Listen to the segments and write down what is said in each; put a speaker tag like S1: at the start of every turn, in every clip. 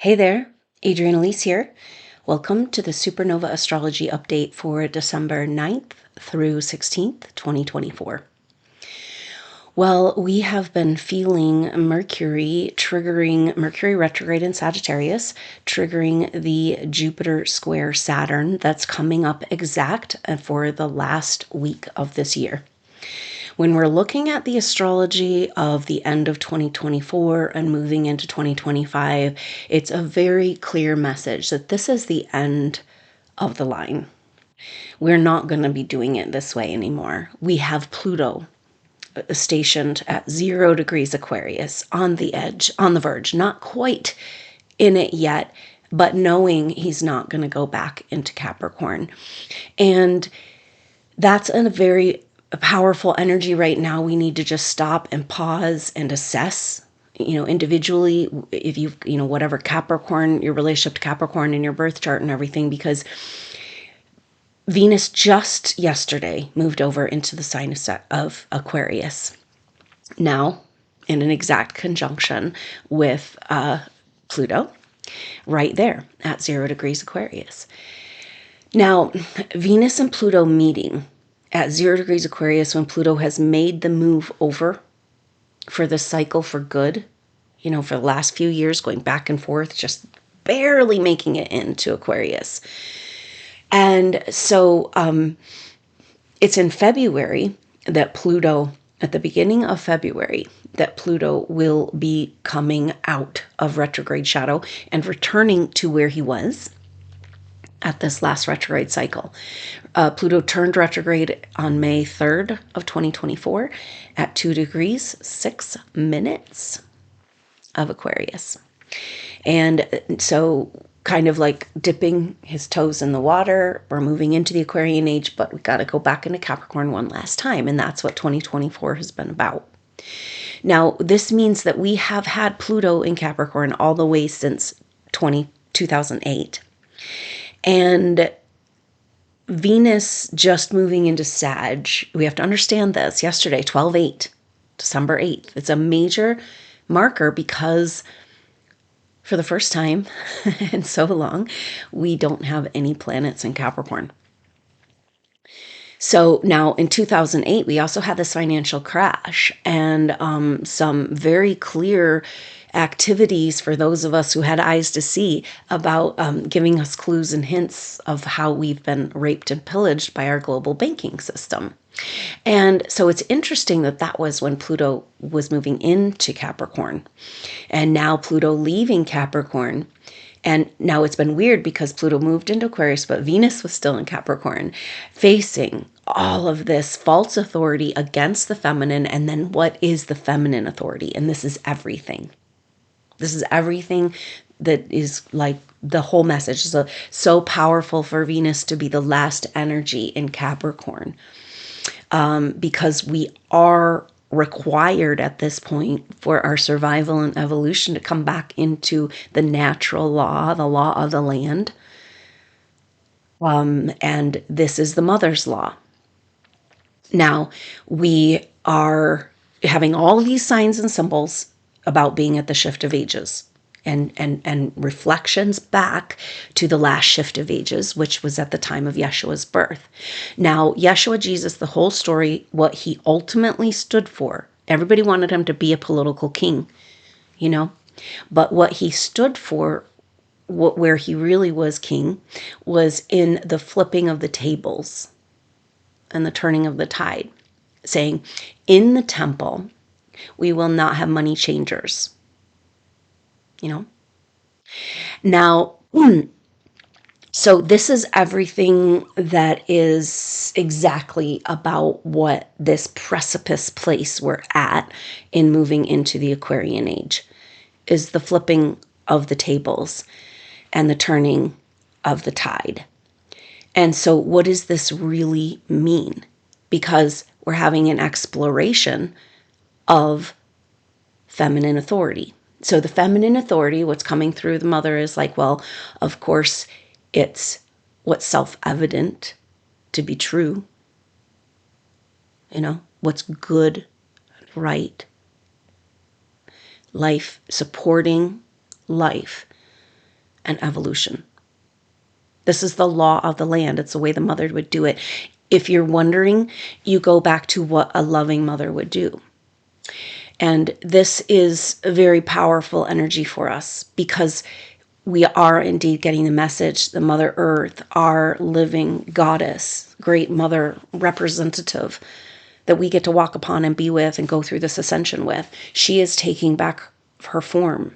S1: Hey there, Adrienne Elise here. Welcome to the SuperNova Astrology update for December 9th through 16th, 2024. Well, we have been feeling Mercury retrograde in Sagittarius, triggering the Jupiter square Saturn that's coming up exact for the last week of this year. When we're looking at the astrology of the end of 2024 and moving into 2025, it's a very clear message that this is the end of the line. We're not going to be doing it this way anymore. We have Pluto stationed at 0 degrees Aquarius, on the edge, on the verge, not quite in it yet, but knowing he's not going to go back into Capricorn. And that's a very powerful energy right now. We need to just stop and pause and assess, individually, if whatever Capricorn, your relationship to Capricorn in your birth chart and everything, because Venus just yesterday moved over into the sign of Aquarius. Now, in an exact conjunction with Pluto, right there at 0 degrees Aquarius. Now, Venus and Pluto meeting at 0 degrees Aquarius when Pluto has made the move over for the cycle for good, for the last few years, going back and forth, just barely making it into Aquarius. And so it's in February that Pluto, at the beginning of February, that Pluto will be coming out of retrograde shadow and returning to where he was at this last retrograde cycle. Pluto turned retrograde on May 3rd of 2024 at 2 degrees 6 minutes of Aquarius. And so kind of like dipping his toes in the water, we're moving into the Aquarian Age, but we got to go back into Capricorn one last time. And that's what 2024 has been about. Now, this means that we have had Pluto in Capricorn all the way since 2008. And Venus just moving into Sag. We have to understand this. Yesterday, 12/8, December 8th. It's a major marker because for the first time in so long, we don't have any planets in Capricorn. So now in 2008, we also had this financial crash and some very clear activities for those of us who had eyes to see about giving us clues and hints of how we've been raped and pillaged by our global banking system. And so it's interesting that that was when Pluto was moving into Capricorn, and now Pluto leaving Capricorn. And now it's been weird because Pluto moved into Aquarius, but Venus was still in Capricorn, facing all of this false authority against the feminine. And then what is the feminine authority? And this is everything. This is everything that is like the whole message. So powerful for Venus to be the last energy in Capricorn, because we are required at this point for our survival and evolution to come back into the natural law, the law of the land. And this is the mother's law. Now, we are having all of these signs and symbols about being at the shift of ages and reflections back to the last shift of ages, which was at the time of Yeshua's birth. Now, Yeshua, Jesus, the whole story, what he ultimately stood for, everybody wanted him to be a political king, but what he stood for, where he really was king, was in the flipping of the tables and the turning of the tide, saying, in the temple, we will not have money changers. Now, so this is everything that is exactly about what this precipice place we're at in moving into the Aquarian Age, is the flipping of the tables and the turning of the tide. And so what does this really mean? Because we're having an exploration of feminine authority. So the feminine authority, what's coming through the mother is like, well, of course, it's what's self-evident to be true. What's good, right, life, supporting life, and evolution. This is the law of the land. It's the way the mother would do it. If you're wondering, you go back to what a loving mother would do. And this is a very powerful energy for us because we are indeed getting the message. The Mother Earth, our living goddess, great mother representative that we get to walk upon and be with and go through this ascension with, she is taking back her form.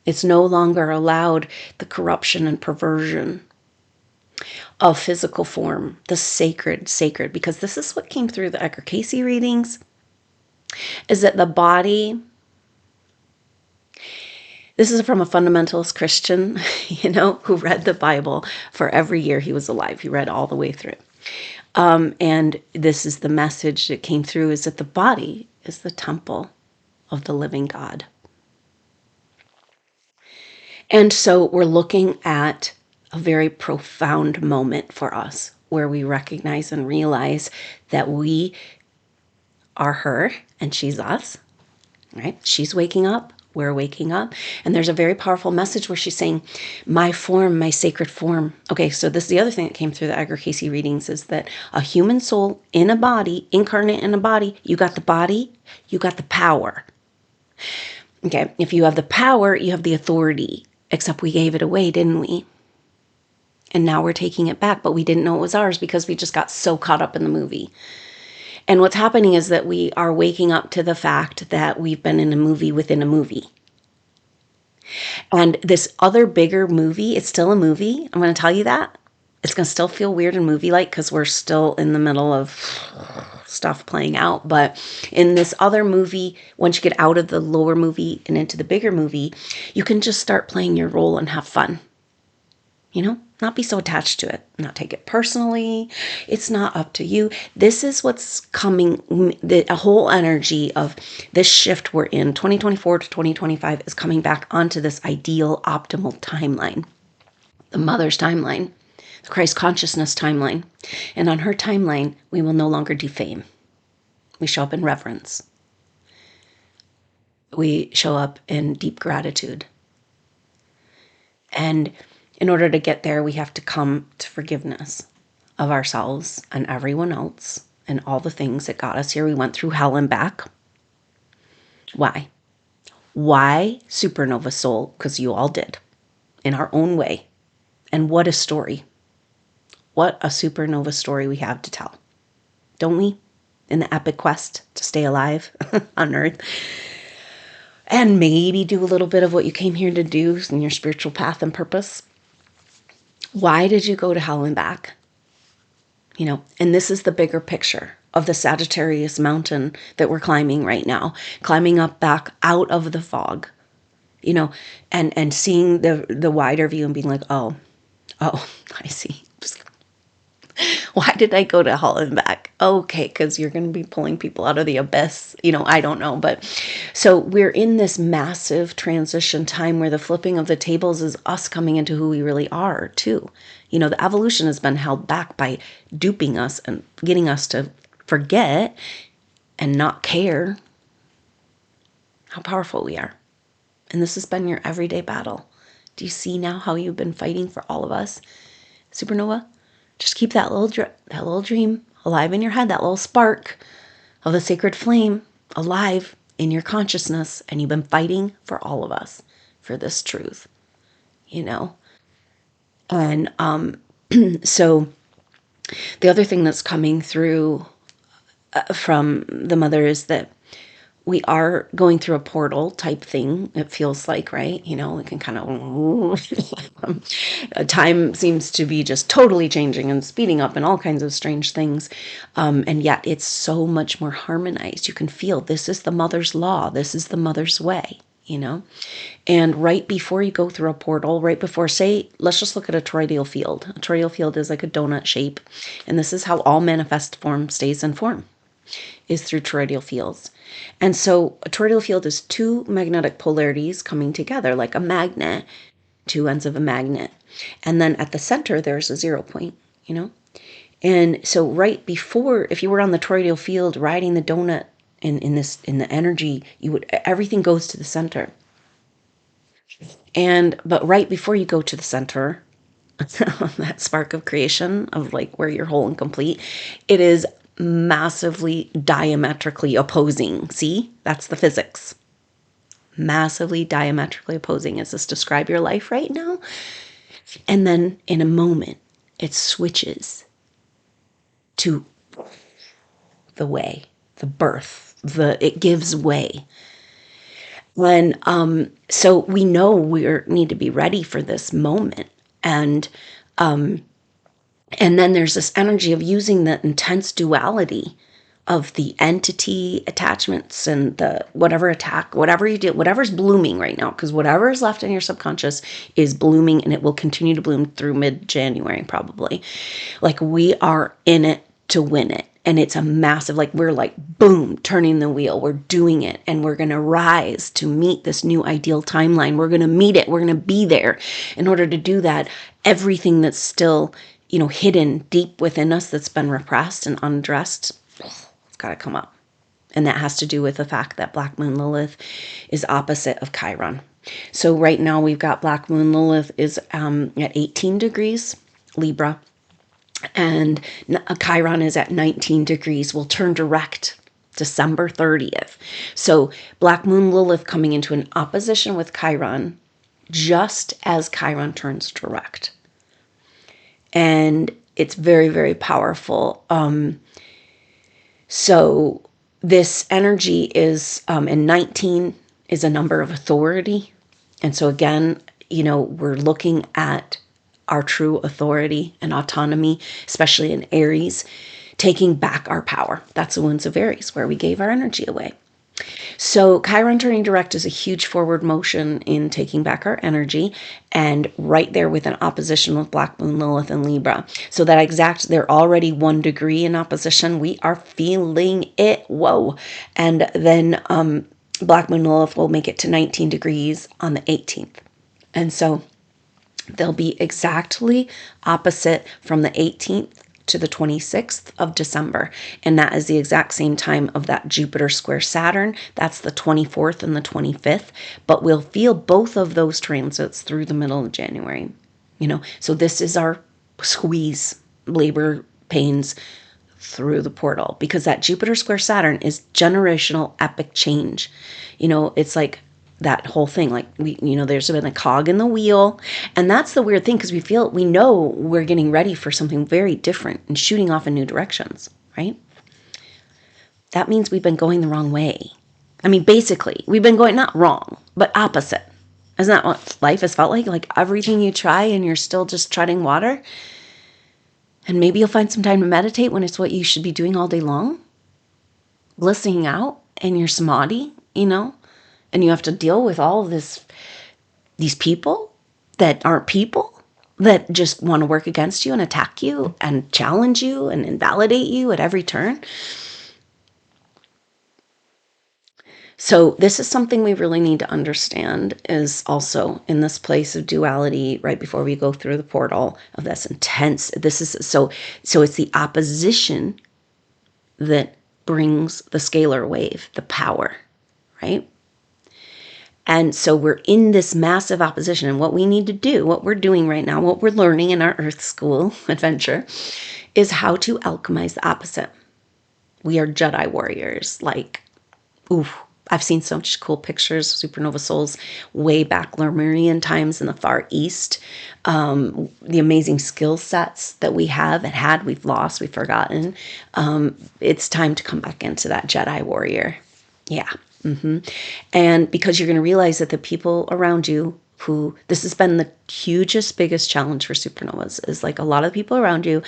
S1: It's no longer allowed the corruption and perversion of physical form, the sacred, because this is what came through the Edgar Cayce readings, is that the body, this is from a fundamentalist Christian, who read the Bible for every year he was alive. He read all the way through. And this is the message that came through, is that the body is the temple of the living God. And so we're looking at a very profound moment for us where we recognize and realize that we are her and she's us, right? She's waking up, we're waking up. And there's a very powerful message where she's saying, my form, my sacred form. Okay, so this is the other thing that came through the Edgar Cayce readings, is that a human soul in a body, incarnate in a body, you got the body, you got the power. Okay, if you have the power, you have the authority. Except we gave it away, didn't we? And now we're taking it back, but we didn't know it was ours because we just got so caught up in the movie. And what's happening is that we are waking up to the fact that we've been in a movie within a movie. And this other bigger movie, it's still a movie. I'm going to tell you that. It's going to still feel weird and movie-like because we're still in the middle of stuff playing out. But in this other movie, once you get out of the lower movie and into the bigger movie, you can just start playing your role and have fun. Not be so attached to it, not take it personally. It's not up to you. This is what's coming. The whole energy of this shift we're in, 2024 to 2025, is coming back onto this ideal, optimal timeline. The mother's timeline, the Christ consciousness timeline. And on her timeline, we will no longer defame. We show up in reverence. We show up in deep gratitude. And in order to get there, we have to come to forgiveness of ourselves and everyone else and all the things that got us here. We went through hell and back. Why? Why SuperNova Soul? Because you all did, in our own way. And what a story. What a supernova story we have to tell. Don't we? In the epic quest to stay alive on Earth. And maybe do a little bit of what you came here to do in your spiritual path and purpose. Why did you go to hell and back? And this is the bigger picture of the Sagittarius mountain that we're climbing right now, climbing up back out of the fog, and seeing the wider view and being like, oh, I see. Why did I go to hell and back? Okay, because you're going to be pulling people out of the abyss. I don't know. But so we're in this massive transition time where the flipping of the tables is us coming into who we really are, too. The evolution has been held back by duping us and getting us to forget and not care how powerful we are. And this has been your everyday battle. Do you see now how you've been fighting for all of us? Supernova? Just keep that little dream alive in your head, that little spark of the sacred flame alive in your consciousness. And you've been fighting for all of us, for this truth, And so the other thing that's coming through from the mother is that we are going through a portal type thing, it feels like, right? It can kind of, time seems to be just totally changing and speeding up and all kinds of strange things. And yet it's so much more harmonized. You can feel this is the mother's law. This is the mother's way, And right before you go through a portal, right before, say, let's just look at a toroidal field. A toroidal field is like a donut shape. And this is how all manifest form stays in form, is through toroidal fields. And so a toroidal field is two magnetic polarities coming together like a magnet, two ends of a magnet. And then at the center, there's a 0 point, And so right before, if you were on the toroidal field riding the donut in the energy, everything goes to the center. But right before you go to the center, that spark of creation of like where you're whole and complete, it is massively diametrically opposing. See, that's the physics. Massively diametrically opposing. Does this describe your life right now? And then in a moment, it switches to the way, the birth, it gives way. And so we know we need to be ready for this moment. And then there's this energy of using the intense duality of the entity attachments and the whatever attack, whatever you do, whatever's blooming right now, because whatever is left in your subconscious is blooming, and it will continue to bloom through mid-January probably. Like, we are in it to win it. And it's a massive, like, we're like, boom, turning the wheel. We're doing it. And we're going to rise to meet this new ideal timeline. We're going to meet it. We're going to be there. In order to do that, everything that's still, hidden deep within us, that's been repressed and undressed, it's got to come up. And that has to do with the fact that Black Moon Lilith is opposite of Chiron. So right now we've got Black Moon Lilith is at 18 degrees Libra. And Chiron is at 19 degrees, will turn direct December 30th. So Black Moon Lilith coming into an opposition with Chiron just as Chiron turns direct. And it's very, very powerful. So this energy is, and 19 is a number of authority. And so again, we're looking at our true authority and autonomy, especially in Aries, taking back our power. That's the wounds of Aries, where we gave our energy away. So Chiron turning direct is a huge forward motion in taking back our energy, and right there with an opposition with Black Moon Lilith and Libra. So that they're already 1 degree in opposition. We are feeling it. Whoa. And then Black Moon Lilith will make it to 19 degrees on the 18th. And so they'll be exactly opposite from the 18th to the 26th of December. And that is the exact same time of that Jupiter square Saturn. That's the 24th and the 25th. But we'll feel both of those transits through the middle of January. So this is our squeeze, labor pains through the portal, because that Jupiter square Saturn is generational epic change. It's like that whole thing, like there's been a cog in the wheel. And that's the weird thing, because we know we're getting ready for something very different and shooting off in new directions, right? That means we've been going the wrong way. I mean, basically, we've been going not wrong, but opposite. Isn't that what life has felt like? Like everything you try and you're still just treading water. And maybe you'll find some time to meditate when it's what you should be doing all day long. Listening out in your samadhi, and you have to deal with all of these people that aren't people, that just want to work against you and attack you and challenge you and invalidate you at every turn. So this is something we really need to understand, is also in this place of duality right before we go through the portal of this intense. So it's the opposition that brings the scalar wave, the power, right? And so we're in this massive opposition. And what we need to do, what we're doing right now, what we're learning in our Earth School adventure, is how to alchemize the opposite. We are Jedi warriors. Like, I've seen so much cool pictures of supernova souls way back Lemurian times in the Far East. The amazing skill sets that we have and had, we've lost, we've forgotten. It's time to come back into that Jedi warrior. Yeah. And because you're going to realize that the people around you this has been the hugest, biggest challenge for supernovas, is like a lot of people around you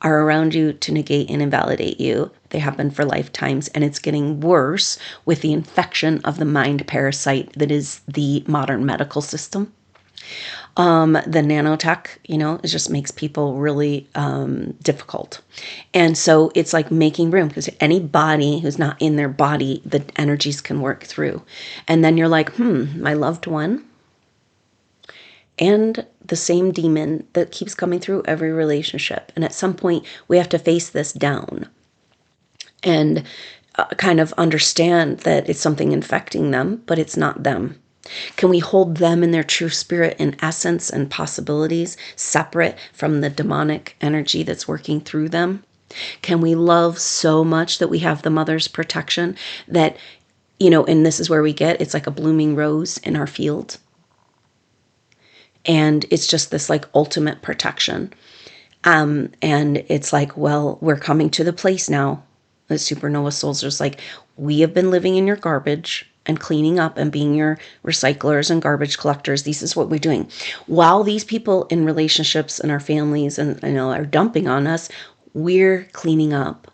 S1: are around you to negate and invalidate you. They have been for lifetimes, and it's getting worse with the infection of the mind parasite that is the modern medical system. The nanotech, it just makes people really difficult. And so it's like making room, because any body who's not in their body, the energies can work through. And then you're like, my loved one and the same demon that keeps coming through every relationship. And at some point, we have to face this down and kind of understand that it's something infecting them, but it's not them. Can we hold them in their true spirit and essence and possibilities, separate from the demonic energy that's working through them? Can we love so much that we have the mother's protection that, and this is where we get, it's like a blooming rose in our field. And it's just this like ultimate protection. And it's like, well, we're coming to the place now. The supernova souls are like, we have been living in your garbage and cleaning up and being your recyclers and garbage collectors. This is what we're doing. While these people in relationships and our families and are dumping on us, we're cleaning up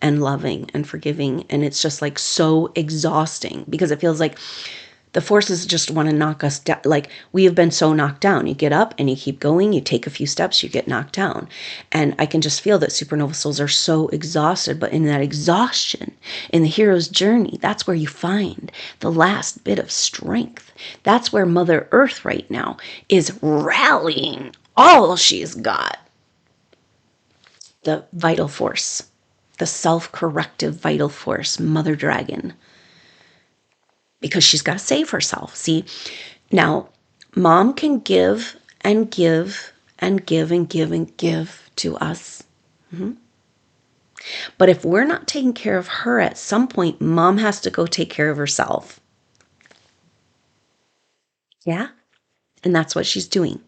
S1: and loving and forgiving. And it's just like so exhausting because it feels like the forces just want to knock us down. Like we have been so knocked down. You get up and you keep going. You take a few steps, you get knocked down. And I can just feel that supernova souls are so exhausted. But in that exhaustion, in the hero's journey, that's where you find the last bit of strength. That's where Mother Earth right now is rallying all she's got. The vital force, the self-corrective vital force, Mother Dragon. Because she's got to save herself. See, now mom can give and give and give and give and give to us. Mm-hmm. But if we're not taking care of her, at some point, mom has to go take care of herself. Yeah? And that's what she's doing.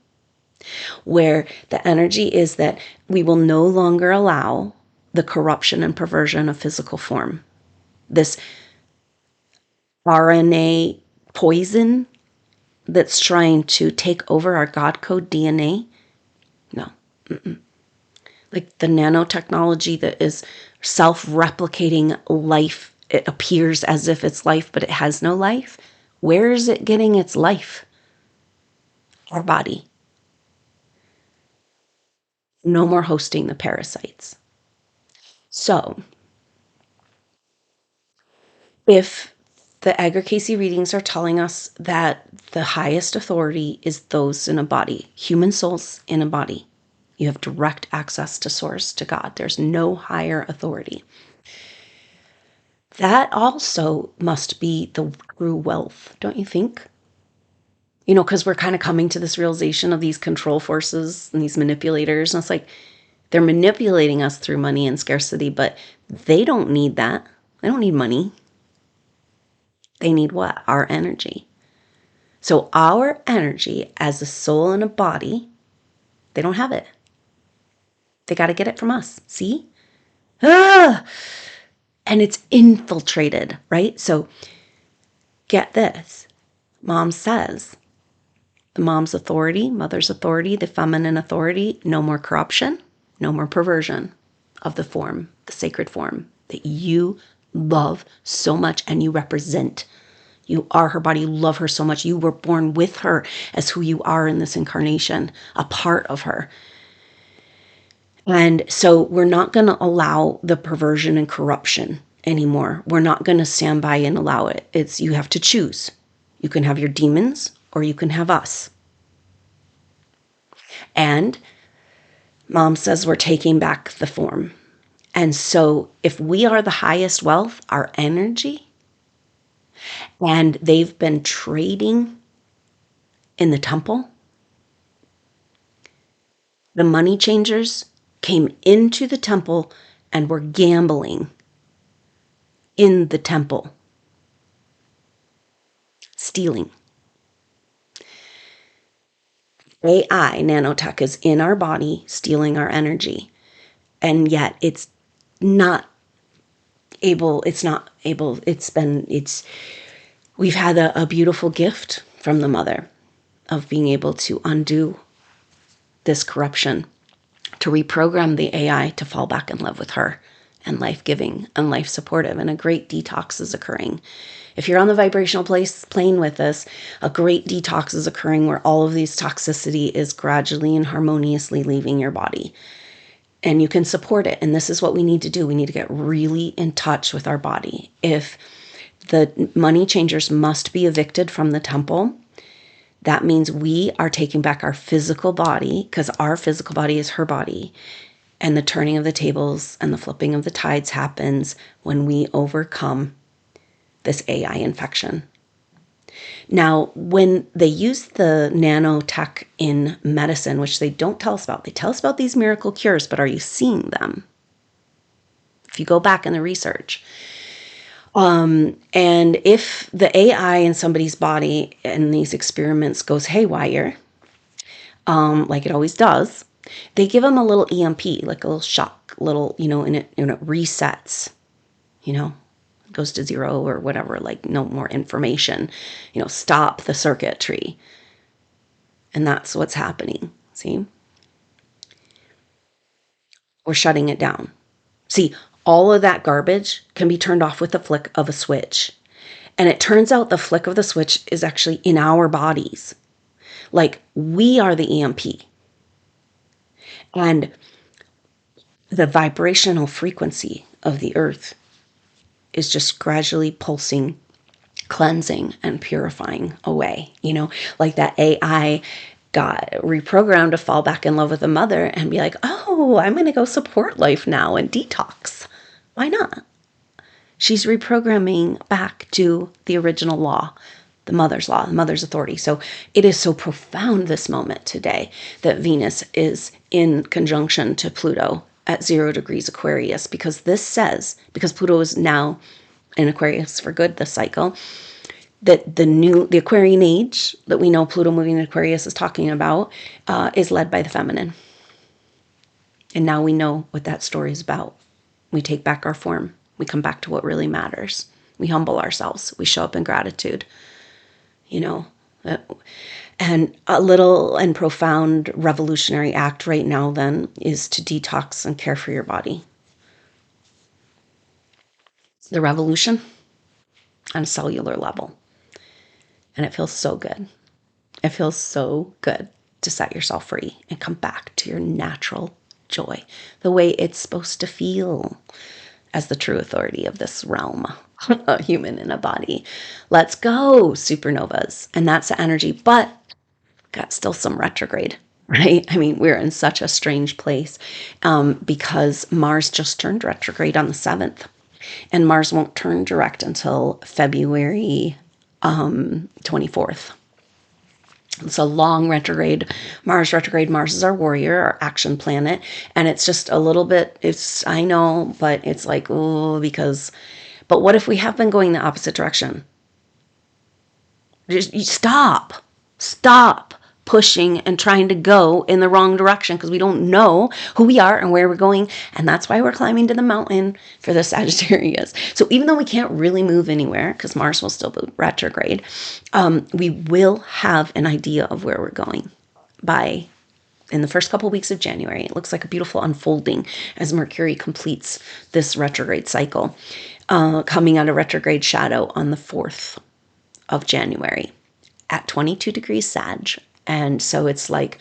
S1: Where the energy is that we will no longer allow the corruption and perversion of physical form. This RNA poison that's trying to take over our God code DNA. No. Mm-mm. Like the nanotechnology that is self-replicating life. It appears as if it's life, but it has no life. Where is it getting its life? Our body. No more hosting the parasites. So, if the Edgar Cayce readings are telling us that the highest authority is those in a body, human souls in a body. You have direct access to source, to God. There's no higher authority. That also must be the true wealth, don't you think? Because we're kind of coming to this realization of these control forces and these manipulators. And it's like they're manipulating us through money and scarcity, but they don't need that. They don't need money. They need what? Our energy. So our energy as a soul and a body, they don't have it. They got to get it from us. See? Ah! And it's infiltrated, right? So get this. Mom says, the mom's authority, mother's authority, the feminine authority, no more corruption, no more perversion of the form, the sacred form that you love so much and you represent. You are her body. You love her so much. You were born with her as who you are in this incarnation, a part of her. And so we're not going to allow the perversion and corruption anymore. We're not going to stand by and allow it. You have to choose. You can have your demons or you can have us. And mom says we're taking back the form. And so if we are the highest wealth, our energy, and they've been trading in the temple, the money changers came into the temple and were gambling in the temple, stealing. AI, nanotech, is in our body, stealing our energy. And yet we've had a beautiful gift from the mother of being able to undo this corruption, to reprogram the AI to fall back in love with her and life-giving and life-supportive. And a great detox is occurring. If you're on the vibrational plane with us, a great detox is occurring where all of these toxicity is gradually and harmoniously leaving your body. And you can support it. And this is what we need to do. We need to get really in touch with our body. If the money changers must be evicted from the temple, that means we are taking back our physical body, because our physical body is her body. And the turning of the tables and the flipping of the tides happens when we overcome this AI infection. Now, when they use the nanotech in medicine, which they don't tell us about, they tell us about these miracle cures, but are you seeing them? If you go back in the research. And if the AI in somebody's body in these experiments goes haywire, like it always does, they give them a little EMP, like a little shock, little, and it resets, goes to zero or whatever, like no more information, stop the circuitry. And that's what's happening. See? We're shutting it down. See, all of that garbage can be turned off with the flick of a switch. And it turns out the flick of the switch is actually in our bodies. Like we are the EMP. And the vibrational frequency of the earth is just gradually pulsing, cleansing, and purifying away. Like that AI got reprogrammed to fall back in love with a mother and be like, oh, I'm going to go support life now and detox. Why not? She's reprogramming back to the original law, the mother's law, the mother's authority. So it is so profound this moment today that Venus is in conjunction to Pluto at 0 degrees Aquarius, because this says, because Pluto is now in Aquarius for good, the cycle, that the Aquarian age that we know Pluto moving in Aquarius is talking about is led by the feminine. And now we know what that story is about. We take back our form. We come back to what really matters. We humble ourselves. We show up in gratitude. And a little and profound revolutionary act right now then is to detox and care for your body. The revolution on a cellular level. And it feels so good. It feels so good to set yourself free and come back to your natural joy, the way it's supposed to feel as the true authority of this realm, a human in a body. Let's go, supernovas. And that's the energy, but got still some retrograde, right? I mean, we're in such a strange place because Mars just turned retrograde on the 7th, and Mars won't turn direct until February 24th. It's a long retrograde. Mars is our warrior, our action planet. And it's just a little bit, I know, but it's like, oh, but what if we have been going the opposite direction? Just stop pushing and trying to go in the wrong direction, because we don't know who we are and where we're going. And that's why we're climbing to the mountain for the Sagittarius. So even though we can't really move anywhere because Mars will still be retrograde, we will have an idea of where we're going in the first couple of weeks of January. It looks like a beautiful unfolding as Mercury completes this retrograde cycle, coming out of retrograde shadow on the 4th of January at 22 degrees Sag. And so it's like,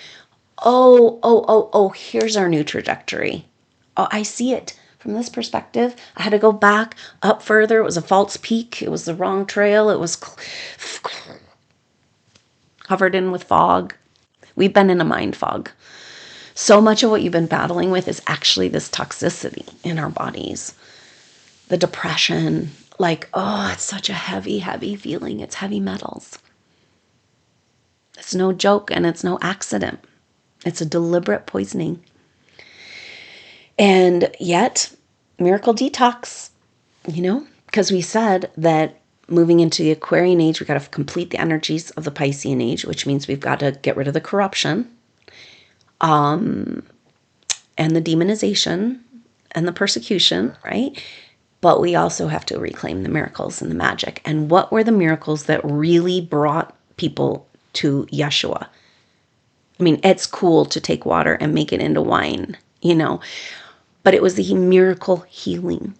S1: oh, here's our new trajectory. Oh, I see it from this perspective. I had to go back up further. It was a false peak. It was the wrong trail. It was covered in with fog. We've been in a mind fog. So much of what you've been battling with is actually this toxicity in our bodies. The depression, like, oh, it's such a heavy, heavy feeling. It's heavy metals. It's no joke, and it's no accident. It's a deliberate poisoning. And yet, miracle detox, because we said that moving into the Aquarian age, we got to complete the energies of the Piscean age, which means we've got to get rid of the corruption, and the demonization and the persecution, right? But we also have to reclaim the miracles and the magic. And what were the miracles that really brought people to Yeshua? I mean, it's cool to take water and make it into wine, but it was the miracle healing,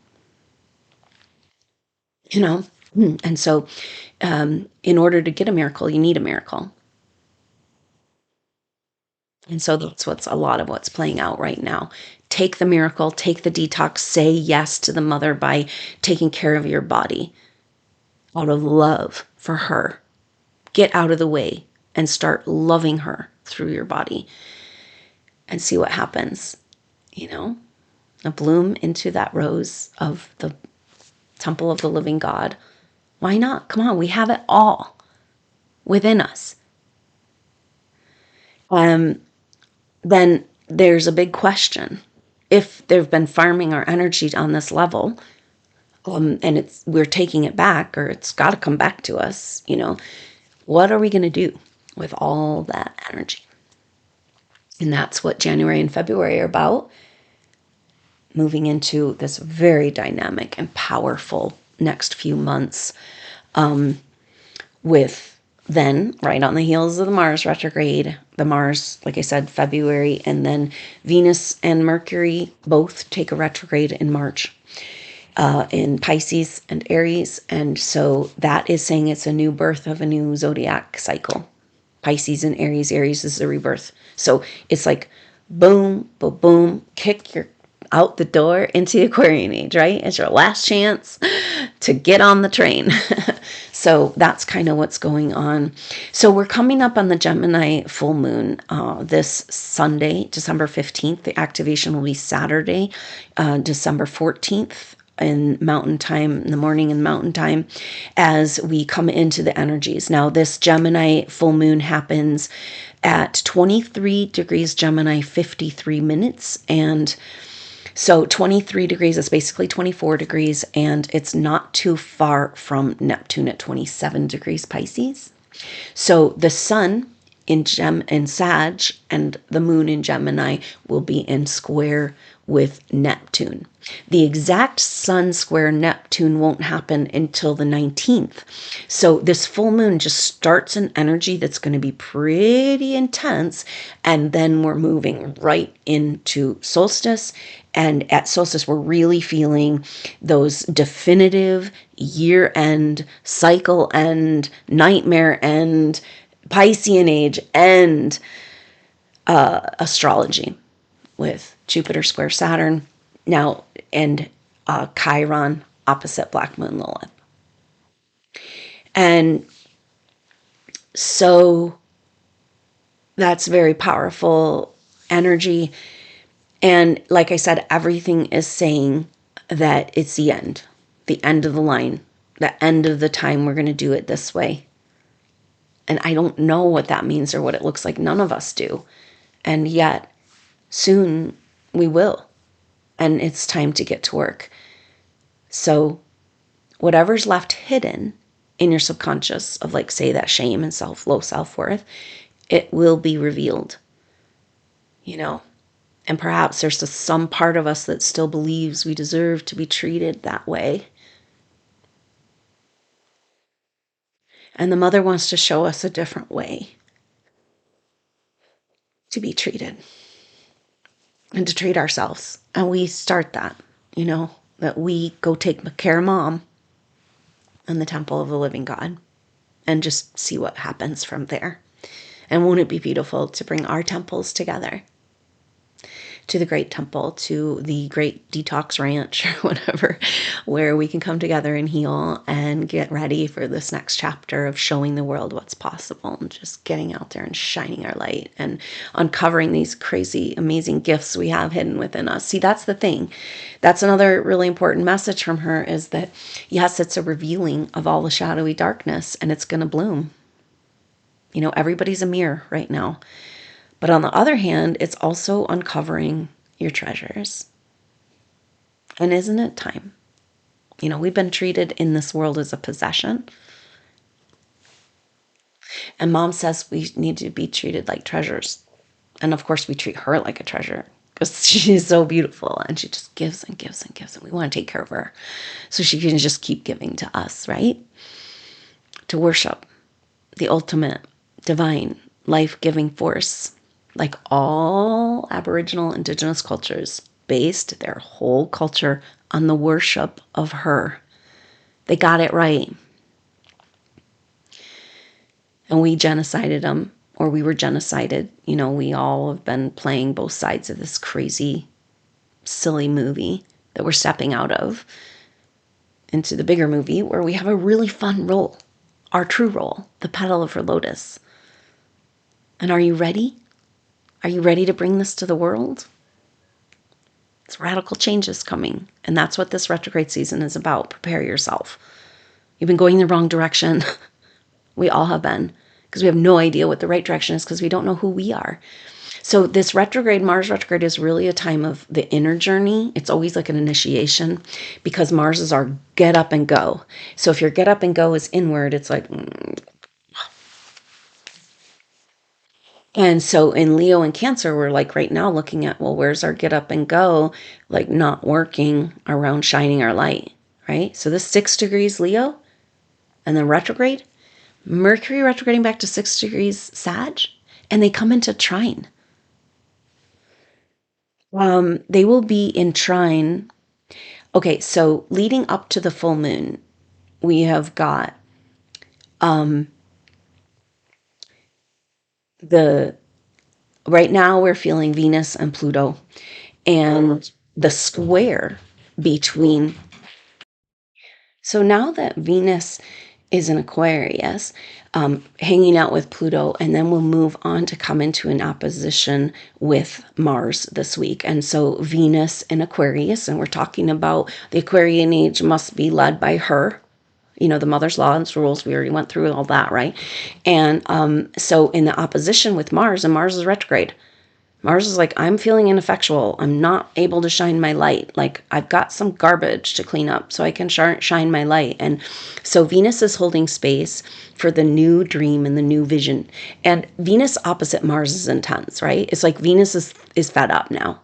S1: And so in order to get a miracle, you need a miracle. And so that's a lot of what's playing out right now. Take the miracle, take the detox, say yes to the mother by taking care of your body out of love for her. Get out of the way and start loving her through your body and see what happens, a bloom into that rose of the temple of the living God. Why not? Come on, we have it all. within us. Then there's a big question. If they've been farming our energy on this level, and we're taking it back, or it's got to come back to us, what are we going to do with all that energy? And that's what January and February are about. Moving into this very dynamic and powerful next few months, with then right on the heels of the Mars retrograde, the Mars, like I said, February, and then Venus and Mercury both take a retrograde in March, in Pisces and Aries. And so that is saying it's a new birth of a new zodiac cycle. Pisces and Aries. Aries is the rebirth. So it's like boom, boom, boom, kick your out the door into the Aquarian Age, right? It's your last chance to get on the train. So that's kind of what's going on. So we're coming up on the Gemini full moon this Sunday, December 15th. The activation will be Saturday, December 14th in Mountain Time, in the morning in Mountain Time, as we come into the energies. Now, this Gemini full moon happens at 23 degrees Gemini, 53 minutes, and so 23 degrees is basically 24 degrees, and it's not too far from Neptune at 27 degrees Pisces. So the sun in Sag and the moon in Gemini will be in square with Neptune. The exact sun square Neptune won't happen until the 19th. So this full moon just starts an energy that's going to be pretty intense, and then we're moving right into solstice. And at solstice, we're really feeling those definitive year-end, cycle end, nightmare end, Piscean age end astrology with Jupiter square Saturn now, and Chiron opposite Black Moon Lilith. And so that's very powerful energy. And like I said, everything is saying that it's the end of the line, the end of the time we're going to do it this way. And I don't know what that means or what it looks like. None of us do. And yet, soon we will. And it's time to get to work. So whatever's left hidden in your subconscious of, like, say, that shame and low self-worth, it will be revealed. And perhaps there's just some part of us that still believes we deserve to be treated that way. And the mother wants to show us a different way to be treated and to treat ourselves. And we start that, that we go take care of mom in the temple of the living God and just see what happens from there. And won't it be beautiful to bring our temples together? To the great temple, to the great detox ranch or whatever, where we can come together and heal and get ready for this next chapter of showing the world what's possible and just getting out there and shining our light and uncovering these crazy, amazing gifts we have hidden within us. See, that's the thing. That's another really important message from her, is that, yes, it's a revealing of all the shadowy darkness, and it's going to bloom. Everybody's a mirror right now. But on the other hand, it's also uncovering your treasures. And isn't it time? We've been treated in this world as a possession. And mom says we need to be treated like treasures. And of course, we treat her like a treasure because she's so beautiful and she just gives and gives and gives. And we want to take care of her so she can just keep giving to us, right? To worship the ultimate divine life-giving force. Like all Aboriginal Indigenous cultures based their whole culture on the worship of her. They got it right. And we genocided them, or we were genocided. We all have been playing both sides of this crazy, silly movie that we're stepping out of into the bigger movie where we have a really fun role, our true role, the petal of her lotus. And are you ready? Are you ready to bring this to the world? It's radical changes coming. And that's what this retrograde season is about. Prepare yourself. You've been going the wrong direction. We all have been. because we have no idea what the right direction is because we don't know who we are. So this retrograde, Mars retrograde, is really a time of the inner journey. It's always like an initiation because Mars is our get up and go. So if your get up and go is inward, it's like, and so in Leo and Cancer, we're like right now looking at, well, where's our get up and go? Like not working around shining our light, right? So this 6 degrees Leo and then retrograde, Mercury retrograding back to 6 degrees Sag, and they come into trine. They will be in trine. Okay, so leading up to the full moon, we have got the right now we're feeling Venus and Pluto and the square between. So now that Venus is in Aquarius, hanging out with Pluto, and then we'll move on to come into an opposition with Mars this week. And so Venus in Aquarius, and we're talking about the Aquarian age must be led by her. You know, the mother's law and rules, we already went through all that, right? And so in the opposition with Mars, and Mars is retrograde. Mars is like, I'm feeling ineffectual. I'm not able to shine my light. Like, I've got some garbage to clean up so I can shine my light. And so Venus is holding space for the new dream and the new vision. And Venus opposite Mars is intense, right? It's like Venus is fed up now.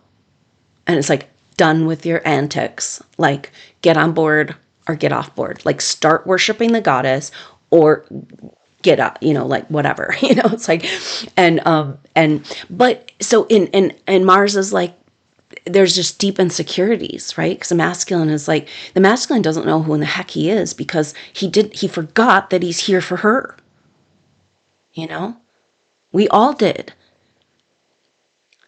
S1: And it's like, done with your antics. Like, get on board or get off board. Like, start worshiping the goddess or get up, you know, like whatever, you know, it's like, but so in Mars is like, there's just deep insecurities, right? Because the masculine is like, the masculine doesn't know who in the heck he is because he forgot that he's here for her. You know, we all did.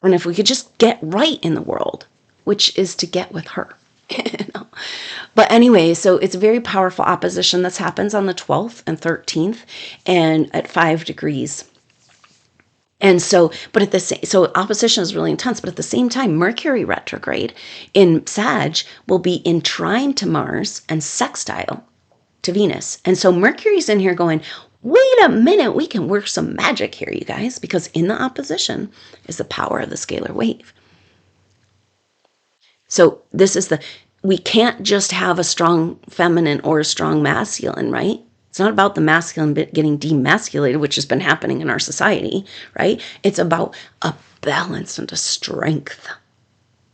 S1: And if we could just get right in the world, which is to get with her. You know? But anyway, so it's a very powerful opposition that happens on the 12th and 13th and at 5 degrees. And so, but at the same, so opposition is really intense, but at the same time, Mercury retrograde in Sag will be in trine to Mars and sextile to Venus. And so Mercury's in here going, wait a minute, we can work some magic here, you guys, because in the opposition is the power of the scalar wave. So this is we can't just have a strong feminine or a strong masculine, right? It's not about the masculine bit getting demasculated, which has been happening in our society, right? It's about a balance and a strength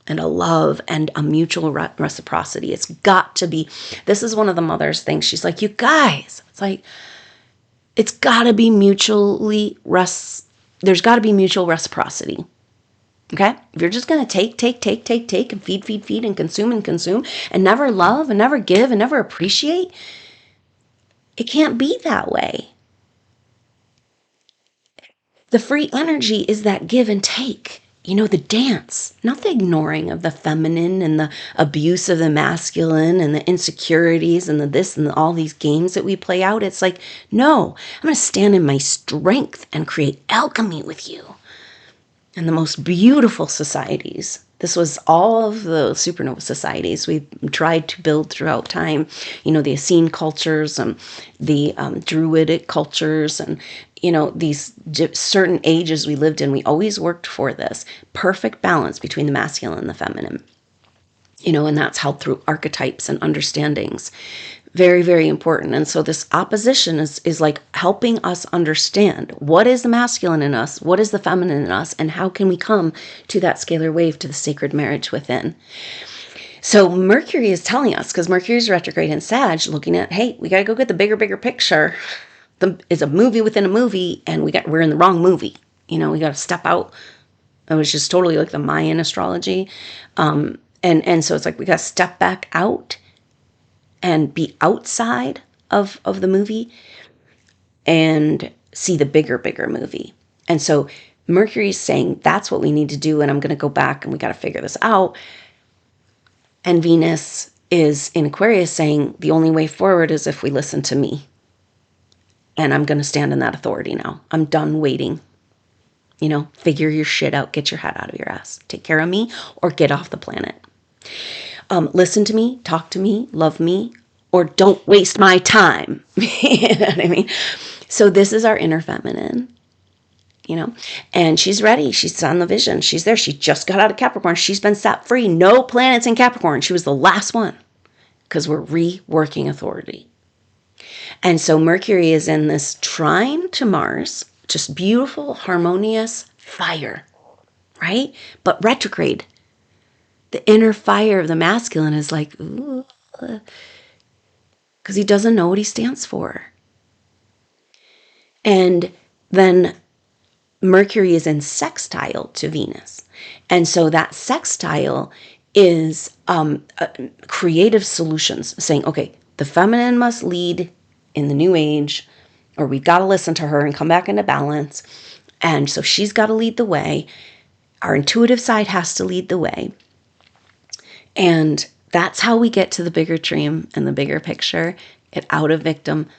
S1: and a love and a mutual reciprocity. It's got to be, this is one of the mother's things. She's like, you guys, it's like, it's got to be there's got to be mutual reciprocity. Okay? If you're just going to take, and feed, and consume, and never love, and never give, and never appreciate, it can't be that way. The free energy is that give and take. You know, the dance, not the ignoring of the feminine and the abuse of the masculine and the insecurities and the this and all these games that we play out. It's like, no, I'm going to stand in my strength and create alchemy with you. And the most beautiful societies. This was all of the supernova societies we've tried to build throughout time. You know, the Essene cultures and the Druidic cultures and, you know, these certain ages we lived in. We always worked for this perfect balance between the masculine and the feminine. You know, and that's held through archetypes and understandings. Very, very important. And so this opposition is like helping us understand what is the masculine in us, what is the feminine in us, and how can we come to that scalar wave, to the sacred marriage within. So Mercury is telling us, because Mercury is retrograde in Sag, looking at, hey, we got to go get the bigger picture. It's a movie within a movie, and we're in the wrong movie. You know, we got to step out. It was just totally like the Mayan astrology. And so it's like we got to step back out and be outside of the movie and see the bigger movie. And so Mercury's saying that's what we need to do, and I'm going to go back and we got to figure this out. And Venus is in Aquarius saying the only way forward is if we listen to me. And I'm going to stand in that authority now. I'm done waiting. You know, figure your shit out, get your head out of your ass. Take care of me or get off the planet. Listen to me, talk to me, love me, or don't waste my time. You know what I mean? So this is our inner feminine, and she's ready. She's on the vision. She's there. She just got out of Capricorn. She's been set free. No planets in Capricorn. She was the last one because we're reworking authority. And so Mercury is in this trine to Mars, just beautiful, harmonious fire, right? But retrograde. The inner fire of the masculine is like, ooh, because he doesn't know what he stands for. And then Mercury is in sextile to Venus. And so that sextile is creative solutions, saying, okay, the feminine must lead in the new age, or we've got to listen to her and come back into balance. And so she's got to lead the way. Our intuitive side has to lead the way. And that's how we get to the bigger dream and the bigger picture. Get out of victim,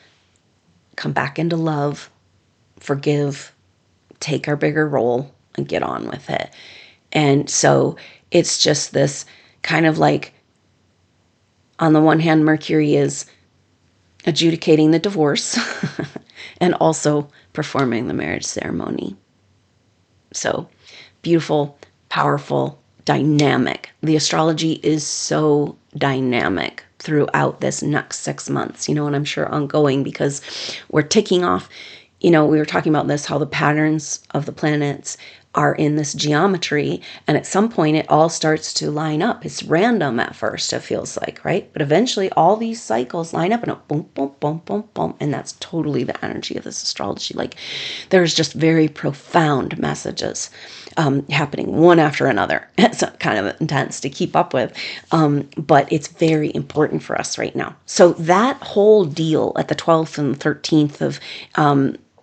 S1: come back into love, forgive, take our bigger role, and get on with it. And so it's just this kind of like, on the one hand, Mercury is adjudicating the divorce and also performing the marriage ceremony. So beautiful, powerful, dynamic. The astrology is so dynamic throughout this next 6 months, and I'm sure ongoing, because we're ticking off, we were talking about this, how the patterns of the planets are in this geometry, and at some point it all starts to line up. It's random at first, it feels like, right? But eventually all these cycles line up, and boom, boom, boom, boom, boom, and that's totally the energy of this astrology. Like, there's just very profound messages happening one after another. It's kind of intense to keep up with, but it's very important for us right now. So that whole deal at the 12th and 13th of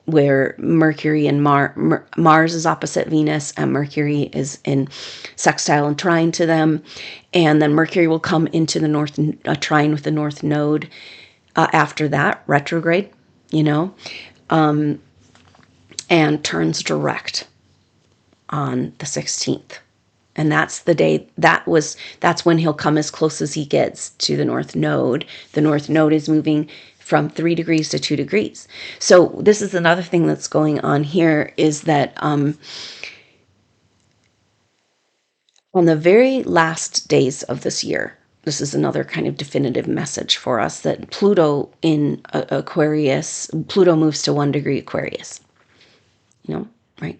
S1: where Mercury and Mars is opposite Venus, and Mercury is in sextile and trine to them. And then Mercury will come into the north, trine with the north node after that, retrograde, and turns direct on the 16th. And that's the day, that's when he'll come as close as he gets to the north node. The north node is moving from 3 degrees to 2 degrees. So this is another thing that's going on here, is that on the very last days of this year, this is another kind of definitive message for us, that Pluto in Aquarius, Pluto moves to 1 degree Aquarius, right?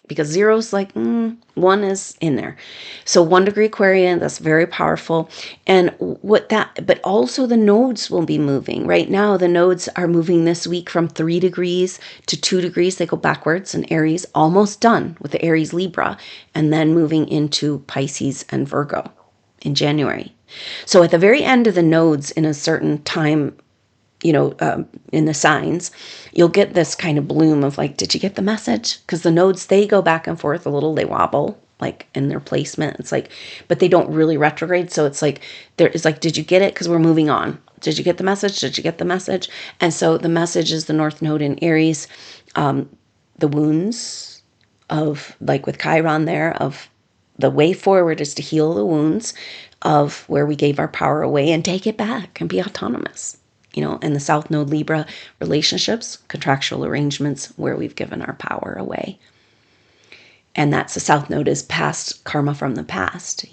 S1: Because 0's like, 1 is in there. So 1 degree Aquarian, that's very powerful. And but also the nodes will be moving. Right now, the nodes are moving this week from 3 degrees to 2 degrees. They go backwards, and Aries, almost done with the Aries Libra, and then moving into Pisces and Virgo in January. So at the very end of the nodes, in a certain time, in the signs, you'll get this kind of bloom of like, did you get the message? Because the nodes, they go back and forth a little, they wobble like in their placement. It's like, but they don't really retrograde. So it's like, did you get it? Because we're moving on. Did you get the message? Did you get the message? And so the message is the north node in Aries, the wounds of, like with Chiron there, of the way forward is to heal the wounds of where we gave our power away and take it back and be autonomous. And the South Node Libra, relationships, contractual arrangements where we've given our power away. And that's the South Node is past karma from the past,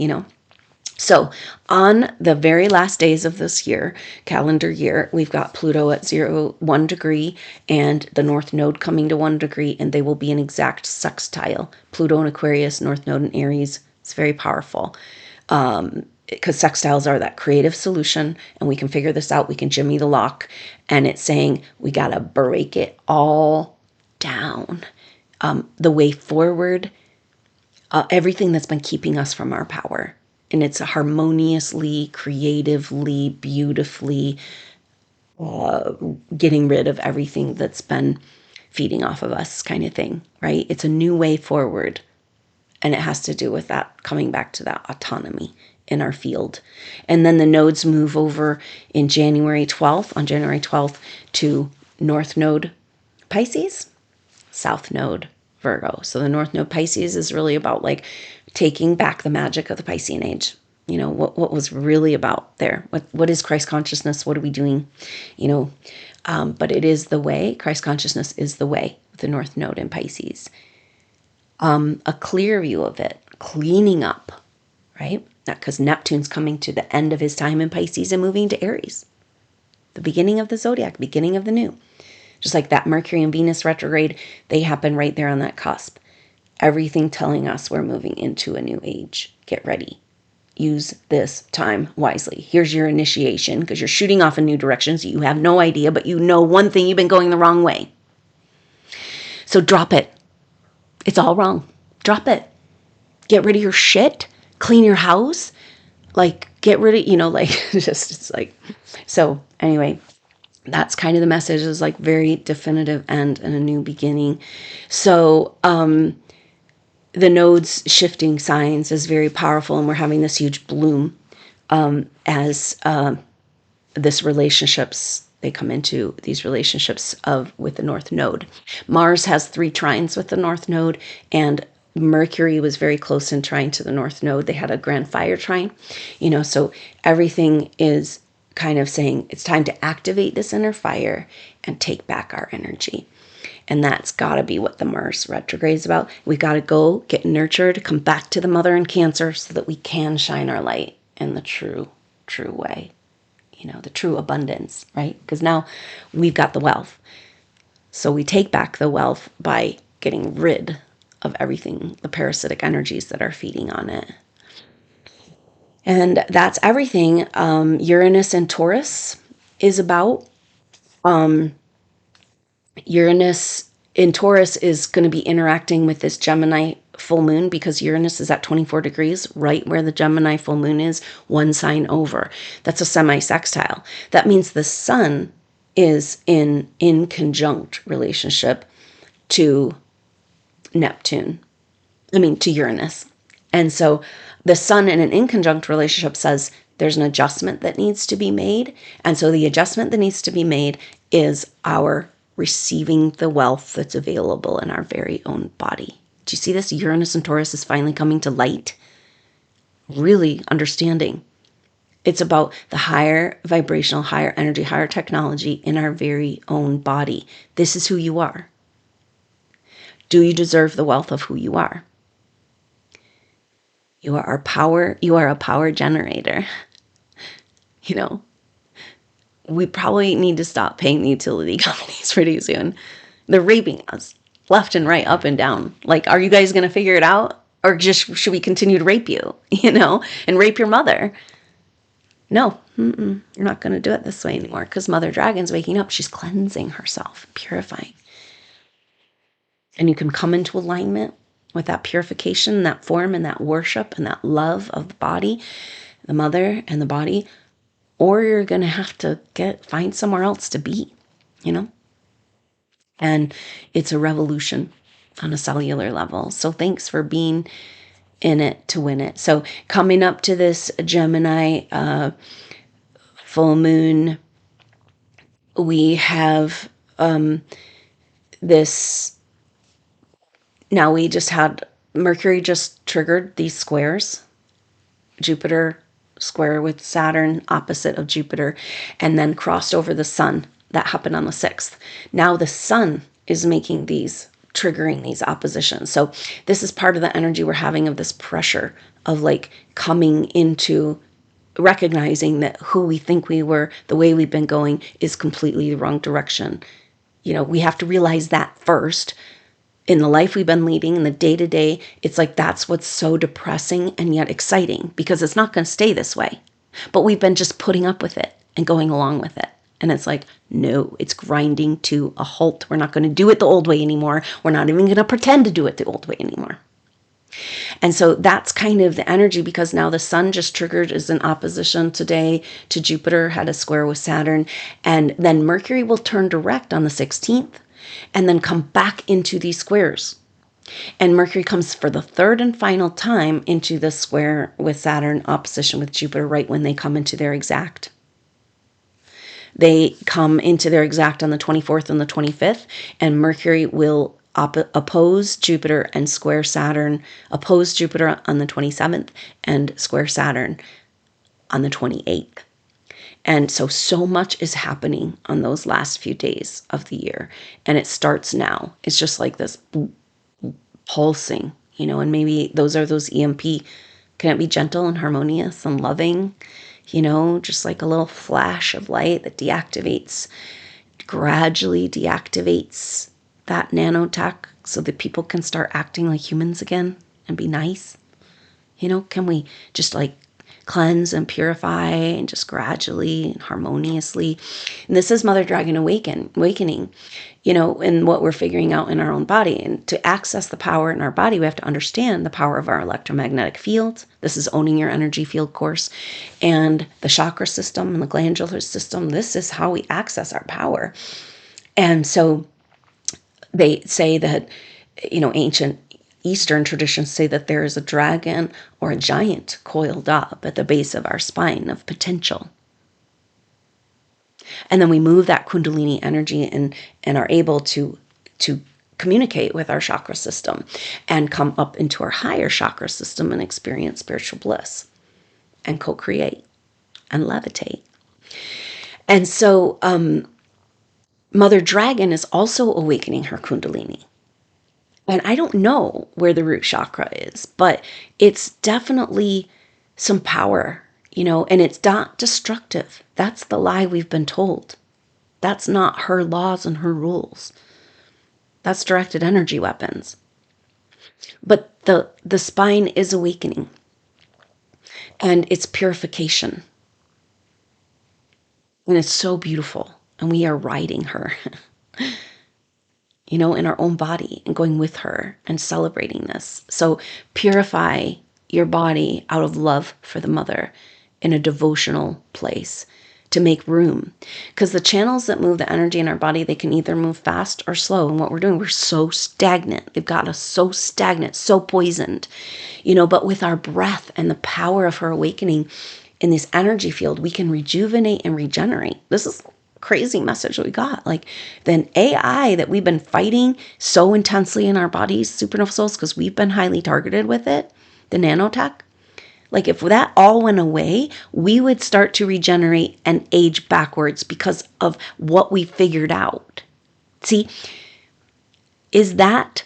S1: So on the very last days of this year, calendar year, we've got Pluto at 1 degree and the North Node coming to 1 degree, and they will be an exact sextile. Pluto in Aquarius, North Node in Aries. It's very powerful. Because sextiles are that creative solution, and we can figure this out. We can jimmy the lock, and it's saying we got to break it all down. The way forward, everything that's been keeping us from our power. And it's harmoniously, creatively, beautifully getting rid of everything that's been feeding off of us, kind of thing, right? It's a new way forward. And it has to do with that, coming back to that autonomy in our field. And then the nodes move over in January 12th, to North Node Pisces, South Node Virgo. So the North Node Pisces is really about like taking back the magic of the Piscean age, what was really about there. What is Christ consciousness? What are we doing? But it is the way. Christ consciousness is the way, the North Node in Pisces. A clear view of it, cleaning up, right? Because Neptune's coming to the end of his time in Pisces and moving to Aries. The beginning of the zodiac, beginning of the new. Just like that Mercury and Venus retrograde, they happen right there on that cusp. Everything telling us we're moving into a new age. Get ready. Use this time wisely. Here's your initiation, because you're shooting off in new directions. You have no idea, but you know one thing: you've been going the wrong way. So drop it. It's all wrong. Drop it. Get rid of your shit. Clean your house. Like, get rid of, it's like, so anyway, that's kind of the message, is like very definitive end and a new beginning. So, the nodes shifting signs is very powerful, and we're having this huge bloom, as, this relationships, they come into these relationships with the North Node. Mars has 3 trines with the North Node, and Mercury was very close in trine to the North Node. They had a grand fire trine, so everything is kind of saying it's time to activate this inner fire and take back our energy. And that's got to be what the Mars retrograde is about. We got to go get nurtured, come back to the mother in Cancer, so that we can shine our light in the true way, the true abundance, right? Because now we've got the wealth. So we take back the wealth by getting rid of everything, the parasitic energies that are feeding on it. And that's everything. Uranus and Taurus is about. Uranus in Taurus is going to be interacting with this Gemini full moon, because Uranus is at 24 degrees, right where the Gemini full moon is, 1 sign over. That's a semi-sextile. That means the sun is in conjunct relationship to to Uranus. And so the sun in an inconjunct relationship says there's an adjustment that needs to be made. And so the adjustment that needs to be made is our receiving the wealth that's available in our very own body. Do you see this? Uranus and Taurus is finally coming to light. Really understanding. It's about the higher vibrational, higher energy, higher technology in our very own body. This is who you are. Do you deserve the wealth of who you are? You are a power generator. We probably need to stop paying the utility companies pretty soon. They're raping us left and right, up and down. Like, are you guys going to figure it out? Or just should we continue to rape you, and rape your mother? No, you're not going to do it this way anymore, because Mother Dragon's waking up. She's cleansing herself, purifying. And you can come into alignment with that purification, that form, and that worship, and that love of the body, the mother and the body, or you're going to have to find somewhere else to be, And it's a revolution on a cellular level. So thanks for being in it to win it. So coming up to this Gemini full moon, we have this. Now we just had Mercury just triggered these squares. Jupiter square with Saturn opposite of Jupiter, and then crossed over the sun. That happened on the 6th. Now the sun is making triggering these oppositions. So this is part of the energy we're having of this pressure of coming into recognizing that who we think we were, the way we've been going, is completely the wrong direction. We have to realize that first. In the life we've been leading, in the day-to-day, it's like that's what's so depressing and yet exciting, because it's not going to stay this way. But we've been just putting up with it and going along with it. And it's like, no, it's grinding to a halt. We're not going to do it the old way anymore. We're not even going to pretend to do it the old way anymore. And so that's kind of the energy, because now the sun just triggered is in opposition today to Jupiter, had a square with Saturn. And then Mercury will turn direct on the 16th. And then come back into these squares. And Mercury comes for the 3rd and final time into the square with Saturn, opposition with Jupiter, right when they come into their exact. They come into their exact on the 24th and the 25th, and Mercury will oppose Jupiter and square Saturn, oppose Jupiter on the 27th and square Saturn on the 28th. And so much is happening on those last few days of the year. And it starts now. It's just like this pulsing, and maybe those are those EMP. Can it be gentle and harmonious and loving? Just like a little flash of light that gradually deactivates that nanotech so that people can start acting like humans again and be nice. Can we just like cleanse and purify and just gradually and harmoniously? And this is Mother Dragon awakening, in what we're figuring out in our own body. And to access the power in our body, we have to understand the power of our electromagnetic field. This is owning your energy field course, and the chakra system and the glandular system. This is how we access our power. And so they say that, ancient Eastern traditions say that there is a dragon or a giant coiled up at the base of our spine of potential. And then we move that Kundalini energy and are able to communicate with our chakra system and come up into our higher chakra system and experience spiritual bliss and co-create and levitate. And so Mother Dragon is also awakening her Kundalini. And I don't know where the root chakra is, but it's definitely some power, and it's not destructive. That's the lie we've been told. That's not her laws and her rules. That's directed energy weapons. But the spine is awakening, and it's purification. And it's so beautiful, and we are riding her. In our own body and going with her and celebrating this. So purify your body out of love for the mother in a devotional place to make room. Because the channels that move the energy in our body, they can either move fast or slow. And what we're doing, we're so stagnant. They've got us so stagnant, so poisoned. But with our breath and the power of her awakening in this energy field, we can rejuvenate and regenerate. This is crazy message we got. Like the AI that we've been fighting so intensely in our bodies, supernova souls, because we've been highly targeted with it, the nanotech. Like if that all went away, we would start to regenerate and age backwards because of what we figured out. See, is that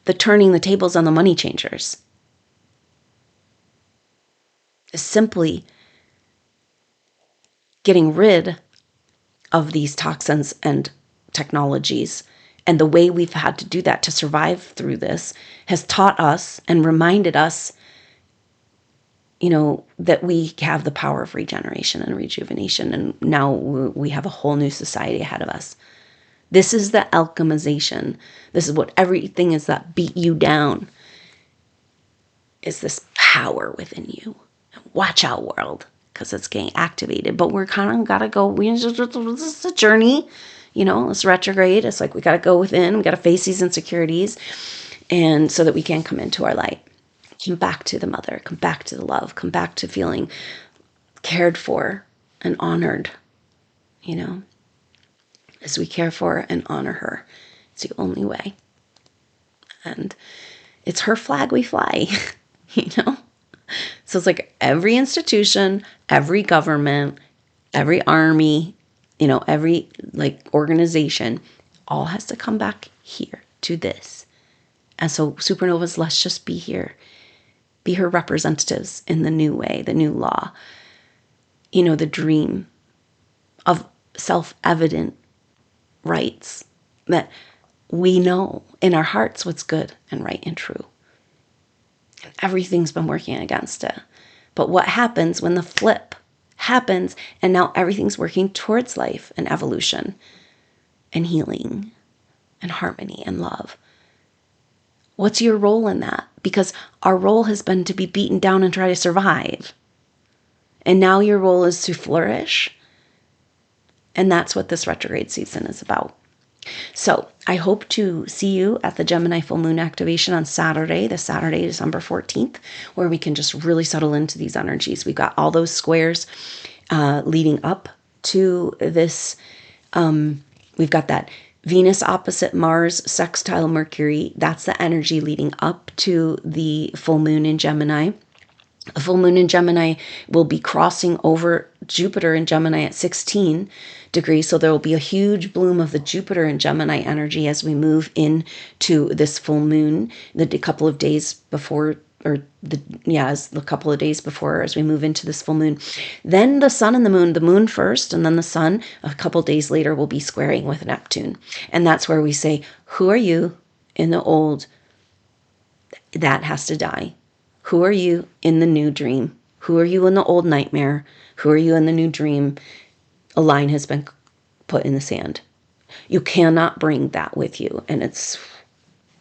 S1: the turning the tables on the money changers? Is simply getting rid of these toxins and technologies. And the way we've had to do that to survive through this has taught us and reminded us, that we have the power of regeneration and rejuvenation. And now we have a whole new society ahead of us. This is the alchemization. This is what everything is that beat you down, is this power within you. Watch out, world. Because it's getting activated, but we're kind of got to go. This is a journey, it's retrograde. It's like we got to go within, we got to face these insecurities, and so that we can come into our light, come back to the mother, come back to the love, come back to feeling cared for and honored, as we care for and honor her. It's the only way. And it's her flag we fly, So it's like every institution, every government, every army, every organization, all has to come back here to this. And so supernovas, let's just be here. Be her representatives in the new way, the new law. The dream of self-evident rights that we know in our hearts what's good and right and true. Everything's been working against it. But what happens when the flip happens and now everything's working towards life and evolution and healing and harmony and love? What's your role in that? Because our role has been to be beaten down and try to survive. And now your role is to flourish. And that's what this retrograde season is about. So I hope to see you at the Gemini full moon activation on Saturday, December 14th, where we can just really settle into these energies. We've got all those squares leading up to this. We've got that Venus opposite Mars, sextile Mercury. That's the energy leading up to the full moon in Gemini. The full moon in Gemini will be crossing over Jupiter in Gemini at 16 degrees. So there will be a huge bloom of the Jupiter in Gemini energy as we move into this full moon, a couple of days before, or as a couple of days before, as we move into this full moon. Then the sun and the moon first, and then the sun a couple of days later will be squaring with Neptune. And that's where we say, who are you in the old? That has to die. Who are you in the new dream? Who are you in the old nightmare? Who are you in the new dream? A line has been put in the sand. You cannot bring that with you. And it's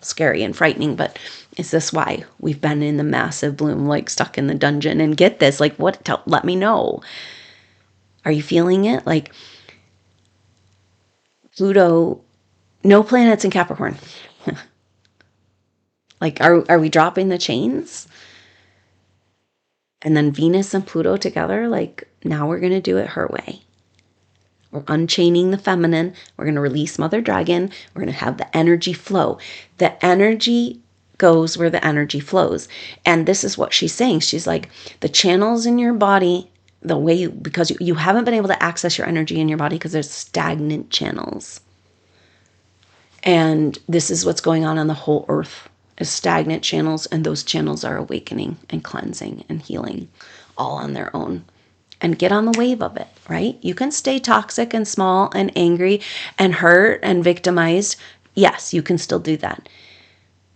S1: scary and frightening, but is this why we've been in the massive bloom, like stuck in the dungeon? And get this, like, what? Let me know. Are you feeling it? Like Pluto, no planets in Capricorn. Like, are we dropping the chains? And then Venus and Pluto together, like, now we're going to do it her way. We're unchaining the feminine. We're going to release Mother Dragon. We're going to have the energy flow. The energy goes where the energy flows. And this is what she's saying. She's like, the channels in your body, the way because you haven't been able to access your energy in your body because there's stagnant channels. And this is what's going on the whole earth. Is stagnant channels, and those channels are awakening and cleansing and healing all on their own. And get on the wave of it, right? You can stay toxic and small and angry and hurt and victimized. Yes, you can still do that.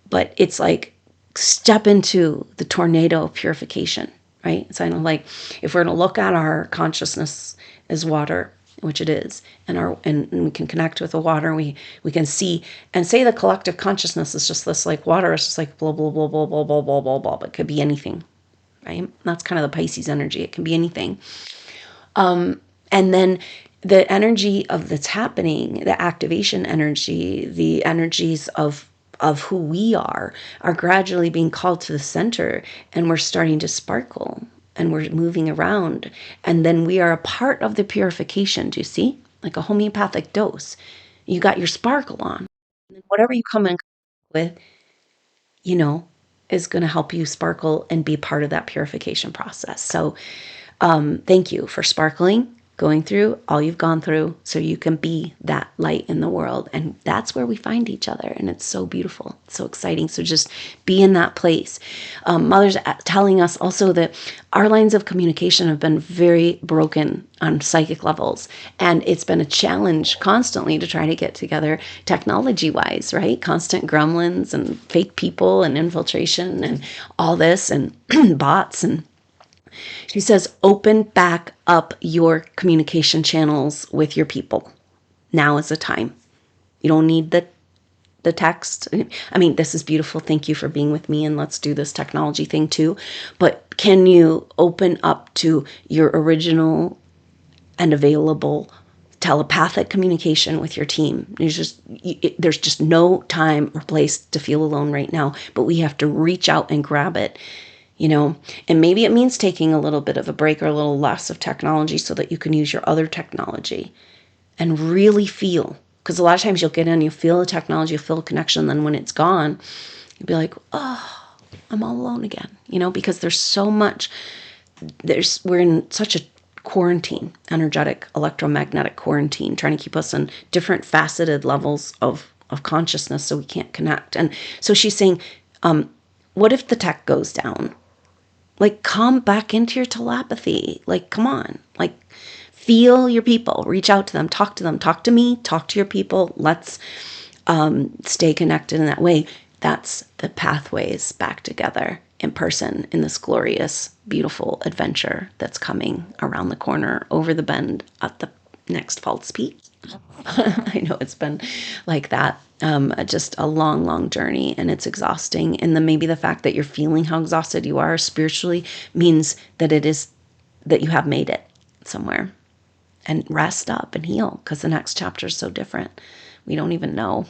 S1: But it's like step into the tornado of purification, right? So I know, like, if we're going to look at our consciousness as water, which it is, and we can connect with the water, and we can see and say the collective consciousness is just this, like, water is just like blah blah blah blah blah blah blah blah blah, but it could be anything, right? That's kind of the Pisces energy. It can be anything. And then the energy of that's happening, the activation energy, the energies of who we are gradually being called to the center, and we're starting to sparkle. And we're moving around, and then we are a part of the purification. Do you see? Like a homeopathic dose. You got your sparkle on. Whatever you come in with, is going to help you sparkle and be part of that purification process. So thank you for sparkling, going through all you've gone through so you can be that light in the world. And that's where we find each other. And it's so beautiful, so exciting. So just be in that place. Mother's telling us also that our lines of communication have been very broken on psychic levels. And it's been a challenge constantly to try to get together technology-wise, right? Constant gremlins and fake people and infiltration and all this and bots. And she says, open back up your communication channels with your people. Now is the time. You don't need the text. I mean, this is beautiful. Thank you for being with me, and let's do this technology thing too. But can you open up to your original and available telepathic communication with your team? There's just no time or place to feel alone right now, but we have to reach out and grab it. And maybe it means taking a little bit of a break or a little less of technology so that you can use your other technology and really feel. Because a lot of times you'll get in, you feel the technology, you feel a connection, then when it's gone, you'll be like, oh, I'm all alone again. Because there's so much, we're in such a quarantine, energetic, electromagnetic quarantine, trying to keep us on different faceted levels of consciousness so we can't connect. And so she's saying, what if the tech goes down? Like, come back into your telepathy. Like, come on. Like, feel your people. Reach out to them. Talk to me. Talk to your people. Let's stay connected in that way. That's the pathways back together in person in this glorious, beautiful adventure that's coming around the corner, over the bend at the next false peak. I know it's been like that. Just a long, long journey, and it's exhausting. And then maybe the fact that you're feeling how exhausted you are spiritually means that that you have made it somewhere. And rest up and heal, because the next chapter is so different. We don't even know,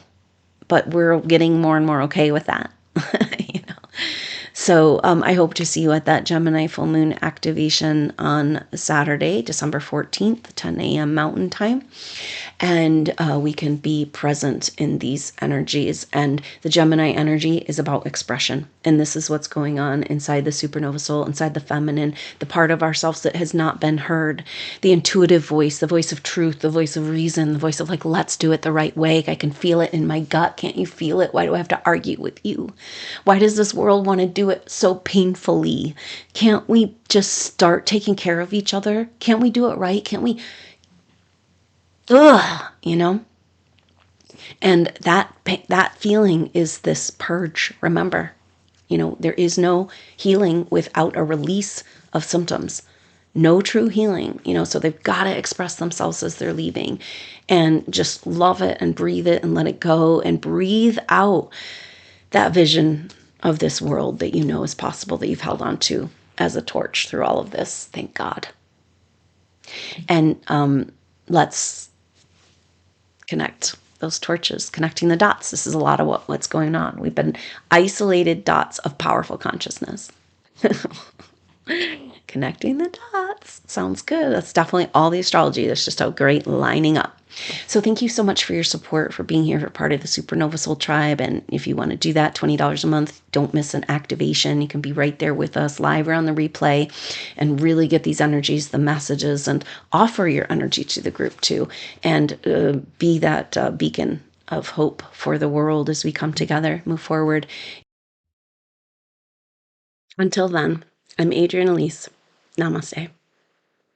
S1: but we're getting more and more okay with that. So I hope to see you at that Gemini full moon activation on Saturday, December 14th, 10 a.m. Mountain Time. And we can be present in these energies. And the Gemini energy is about expression. And this is what's going on inside the supernova soul, inside the feminine, the part of ourselves that has not been heard, the intuitive voice, the voice of truth, the voice of reason, the voice of like, let's do it the right way. I can feel it in my gut. Can't you feel it? Why do I have to argue with you? Why does this world want to do it so painfully? Can't we just start taking care of each other? Can't we do it right? Can't we? Ugh, you know? And that feeling is this purge. Remember, there is no healing without a release of symptoms. No true healing, so they've got to express themselves as they're leaving, and just love it and breathe it and let it go and breathe out that vision of this world that is possible, that you've held on to as a torch through all of this. Thank God. And let's connect those torches, connecting the dots. This is a lot of what's going on. We've been isolated dots of powerful consciousness. Connecting the dots. Sounds good. That's definitely all the astrology. There's just a great lining up. So thank you so much for your support, for being here, for part of the Supernova Soul Tribe. And if you want to do that, $20 a month, don't miss an activation. You can be right there with us live or on the replay and really get these energies, the messages, and offer your energy to the group too. And be that beacon of hope for the world as we come together, move forward. Until then, I'm Adrienne Elise. Namaste.